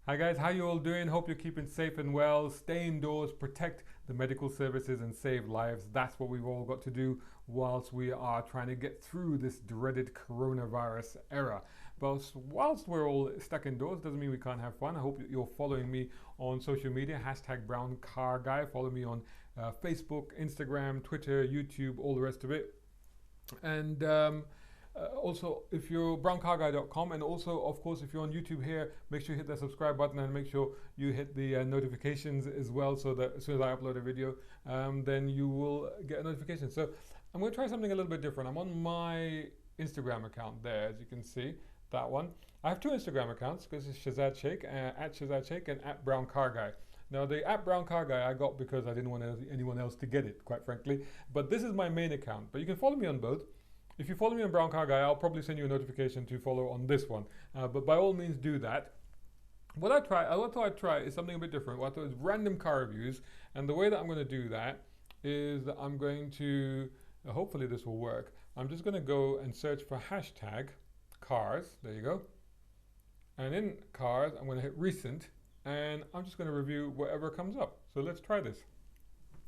Hi guys, how you all doing? Hope you're keeping safe and well. Stay indoors, protect the medical services and save lives. That's what we've all got to do whilst we are trying to get through this dreaded coronavirus era. But whilst we're all stuck indoors, doesn't mean we can't have fun. I hope you're following me on social media, hashtag brown car guy. Follow me on Facebook, Instagram, Twitter, YouTube, all the rest of it. And also, if you're browncarguy.com, and also, of course, if you're on YouTube here, make sure you hit that subscribe button and make sure you hit the notifications as well, so that as soon as I upload a video, then you will get a notification. So I'm going to try something a little bit different. I'm on my Instagram account there, as you can see, that one. I have two Instagram accounts, because it's Shazad Sheikh, at Shazad Sheikh and at Brown Car Guy. Now, the at Brown Car Guy I got because I didn't want anyone else to get it, quite frankly. But this is my main account. But you can follow me on both. If you follow me on Brown Car Guy, I'll probably send you a notification to follow on this one. But by all means, do that. What I thought I'd try is something a bit different. What I thought is random car reviews. And the way that I'm going to do that is that I'm going to, hopefully this will work. I'm just going to go and search for hashtag cars. There you go. And in cars, I'm going to hit recent. And I'm just going to review whatever comes up. So let's try this.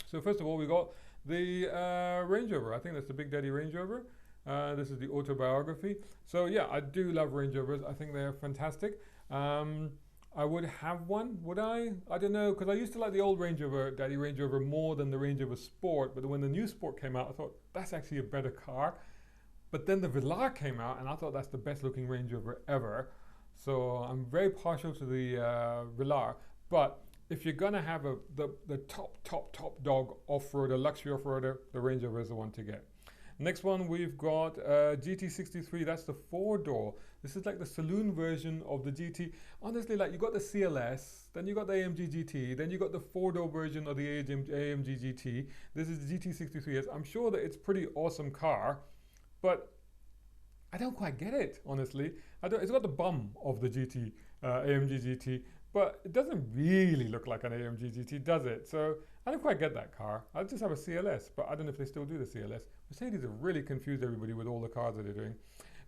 So first of all, we got the Range Rover. I think that's the Big Daddy Range Rover. This is the autobiography. So yeah, I do love Range Rovers. I think they're fantastic. I would have one, would I? I don't know, because I used to like the old Range Rover, Daddy Range Rover, more than the Range Rover Sport. But when the new Sport came out, I thought that's actually a better car. But then the Velar came out, and I thought that's the best looking Range Rover ever. So I'm very partial to the Velar. But if you're gonna have the top dog off-roader, luxury off-roader, the Range Rover is the one to get. Next one, we've got GT63. That's the 4-door. This is like the saloon version of the GT. Honestly, like you got the CLS, then you got the AMG GT, then you got the 4-door version of the AMG GT. This is the GT63. I'm sure that it's a pretty awesome car, but I don't quite get it, honestly. It's got the bum of the GT, AMG GT, but it doesn't really look like an AMG GT, does it? So I don't quite get that car. I just have a CLS, but I don't know if they still do the CLS. Mercedes have really confused everybody with all the cars that they're doing.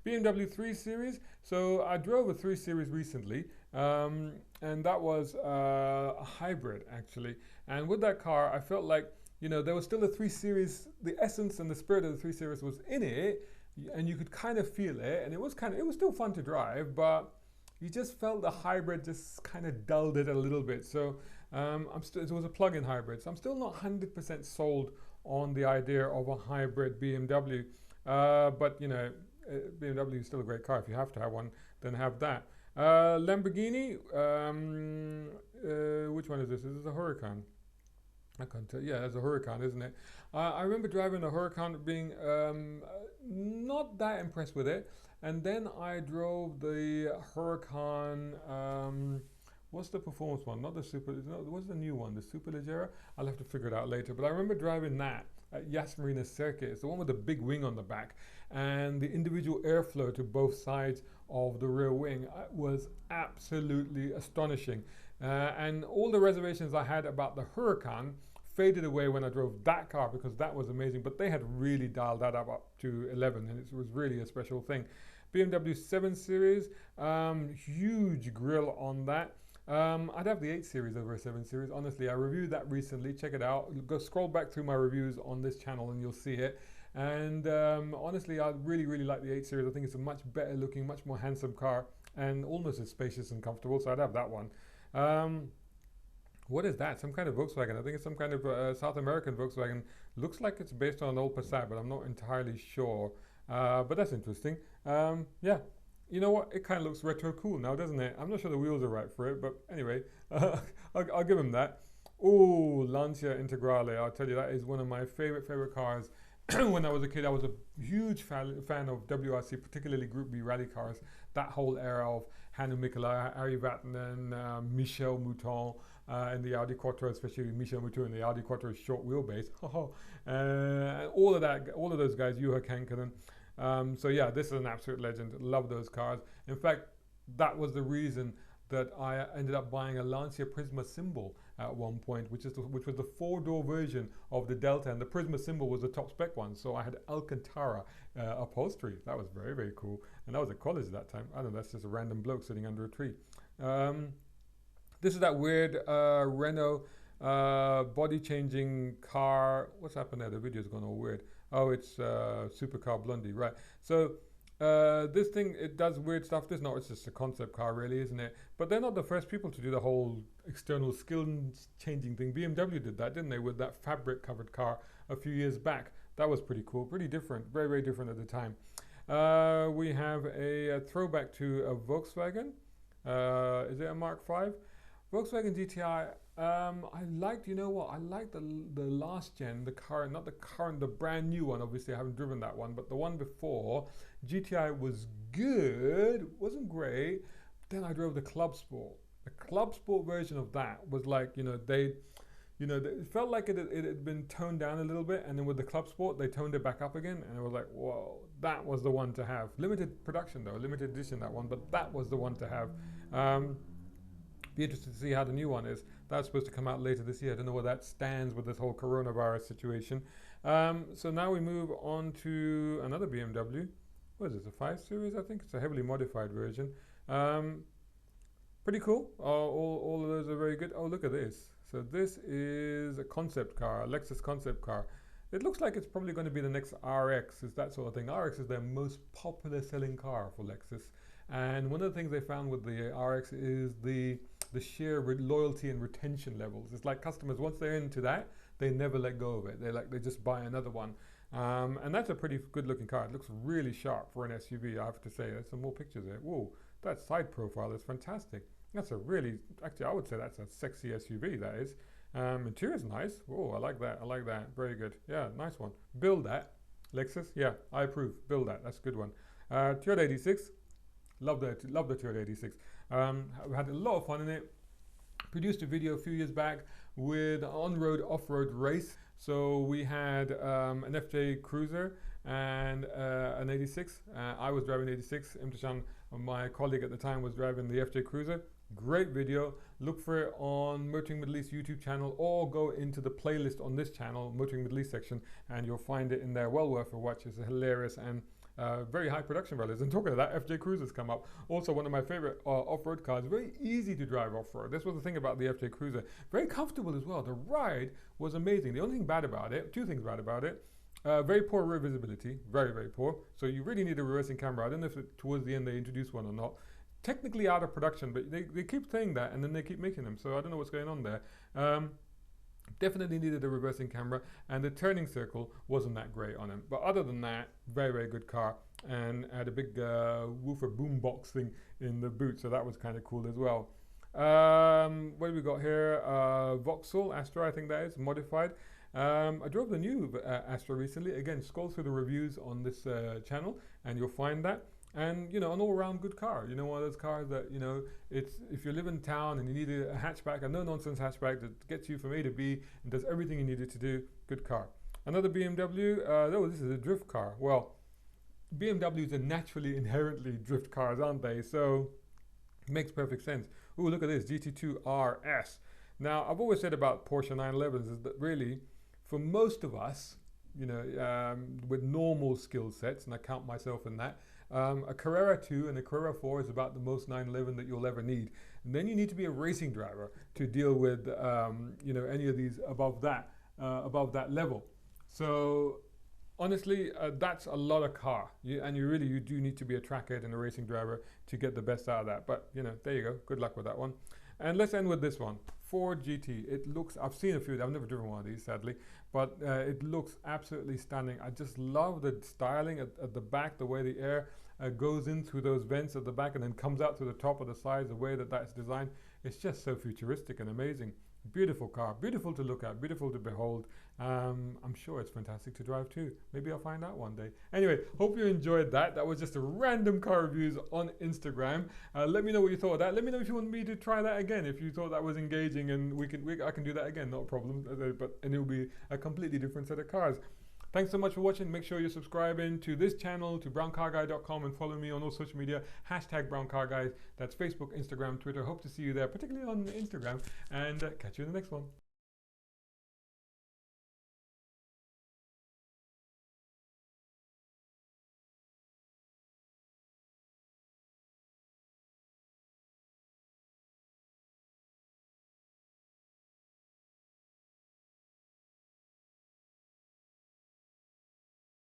BMW 3 Series. So I drove a 3 Series recently, and that was a hybrid, actually. And with that car, I felt like, you know, there was still a 3 Series, the essence and the spirit of the 3 Series was in it, and you could kind of feel it, and it was still fun to drive, but you just felt the hybrid just kind of dulled it a little bit. So it was a plug-in hybrid. So I'm still not 100% sold on the idea of a hybrid BMW. But you know, BMW is still a great car. If you have to have one, then have that. Lamborghini, which one is this? This is a Huracan. I can't tell. Yeah, it's a Huracan, isn't it? I remember driving a Huracan, being not that impressed with it. And then I drove the Huracan, what's the performance one? Not the Super, no, what's the new one? The Superleggera? I'll have to figure it out later. But I remember driving that at Yas Marina Circuit. It's the one with the big wing on the back. And the individual airflow to both sides of the rear wing was absolutely astonishing. And all the reservations I had about the Huracan faded away when I drove that car, because that was amazing. But they had really dialed that up to 11, and it was really a special thing. BMW 7 Series, huge grille on that. I'd have the 8 Series over a 7 Series. Honestly, I reviewed that recently. Check it out. Go scroll back through my reviews on this channel and you'll see it. And honestly, I really like the 8 Series. I think it's a much better looking, much more handsome car, and almost as spacious and comfortable. So I'd have that one. What is that? Some kind of Volkswagen. I think it's some kind of South American Volkswagen. Looks like it's based on an old Passat, but I'm not entirely sure. But that's interesting. Yeah, you know what? It kind of looks retro cool now, doesn't it? I'm not sure the wheels are right for it, but anyway, I'll give him that. Oh, Lancia Integrale. I'll tell you, that is one of my favorite cars. When I was a kid, I was a huge fan of WRC, particularly Group B rally cars. That whole era of Hannu Mikkola, Ari Vatanen, Michel Mouton, and the Audi Quattro, especially Michel Mouton and the Audi Quattro's short wheelbase. All of those guys, Juha Kankkunen. So yeah, this is an absolute legend. Love those cars. In fact, that was the reason that I ended up buying a Lancia Prisma symbol at one point, which was the 4-door version of the Delta, and the Prisma symbol was the top spec one. So I had Alcantara upholstery. That was very cool, and I was at college at that time. I don't know, that's just a random bloke sitting under a tree. This is that weird Renault body changing car. What's happened there? The video's gone all weird. Oh, it's Supercar Blondie, right? So this thing, it does weird stuff. It's just a concept car, really, isn't it? But they're not the first people to do the whole external skin changing thing. BMW did that, didn't they, with that fabric covered car a few years back? That was pretty cool, pretty different, very, very different at the time. We have a throwback to a Volkswagen. Is it a Mark V? Volkswagen GTI. I liked, you know what? I liked the last gen, the current, not the current, the brand new one. Obviously, I haven't driven that one, but the one before, GTI was good, wasn't great. Then I drove the Club Sport. The Club Sport version of that was like, it felt like it had been toned down a little bit, and then with the Club Sport, they toned it back up again, and it was like, whoa, that was the one to have. Limited production though, limited edition, that one, but that was the one to have. Be interested to see how the new one is. That's supposed to come out later this year. I don't know where that stands with this whole coronavirus situation. So now we move on to another BMW. What is this, a 5 Series? I think it's a heavily modified version. Pretty cool. All of those are very good. Oh, look at this. So this is a concept car, a Lexus concept car. It looks like it's probably going to be the next RX, is that sort of thing. RX is their most popular selling car for Lexus. And one of the things they found with the RX is the sheer loyalty and retention levels. It's like customers, once they're into that, they never let go of it. They just buy another one. And that's a pretty good looking car. It looks really sharp for an SUV, I have to say. There's some more pictures there. Whoa, that side profile is fantastic. That's a really, actually I would say that's a sexy SUV, that is. Interior's nice. Oh, I like that. I like that. Very good. Yeah, nice one. Build that. Lexus. Yeah, I approve. Build that. That's a good one. Toyota 86. Love the Toyota 86. I've had a lot of fun in it. Produced a video a few years back with an on-road, off-road race. So we had an FJ Cruiser and an 86. I was driving 86. Imtishan, my colleague at the time, was driving the FJ Cruiser. Great video. Look for it on Motoring Middle East YouTube channel, or go into the playlist on this channel, Motoring Middle East section, and you'll find it in there. Well worth a watch. It's hilarious and very high production values. And talking of that, FJ Cruiser's come up. Also one of my favorite off-road cars. Very easy to drive off-road. This was the thing about the FJ Cruiser. Very comfortable as well. The ride was amazing. The only thing bad about it, two things bad about it, very poor rear visibility. Very, very poor. So you really need a reversing camera. I don't know if towards the end they introduced one or not. Technically out of production, but they keep saying that, and then they keep making them. So I don't know what's going on there. Definitely needed a reversing camera, and the turning circle wasn't that great on him. But other than that, very, very good car, and had a big woofer boombox thing in the boot, so that was kind of cool as well. What do we got here? Vauxhall Astra, I think that is, modified. I drove the new Astra recently. Again, scroll through the reviews on this channel, and you'll find that. And, an all-around good car. One of those cars that, it's, if you live in town and you need a hatchback, a no-nonsense hatchback that gets you from A to B and does everything you need it to do, good car. Another BMW, oh, this is a drift car. Well, BMWs are naturally, inherently drift cars, aren't they? So, it makes perfect sense. Ooh, look at this, Gt2 Rs. Now, I've always said about Porsche 911s is that really, for most of us, with normal skill sets, and I count myself in that, a Carrera 2 and a Carrera 4 is about the most 911 that you'll ever need. And then you need to be a racing driver to deal with, any of these above that level. So honestly, that's a lot of car. You do need to be a trackhead and a racing driver to get the best out of that. But, there you go. Good luck with that one. And let's end with this one. Ford GT. It looks, I've seen a few, I've never driven one of these, sadly, but it looks absolutely stunning. I just love the styling at the back, the way the air goes in through those vents at the back and then comes out to the top of the sides, the way that's designed. It's just so futuristic and amazing. Beautiful car, beautiful to look at, beautiful to behold. I'm sure it's fantastic to drive too. Maybe I'll find out one day. Anyway, hope you enjoyed that. That was just a random car reviews on Instagram. Let me know what you thought of that. Let me know if you want me to try that again, if you thought that was engaging, and I can do that again, not a problem. And it'll be a completely different set of cars. Thanks so much for watching. Make sure you're subscribing to this channel, to browncarguy.com, and follow me on all social media, #browncarguys. That's Facebook, Instagram, Twitter. Hope to see you there, particularly on Instagram, and catch you in the next one.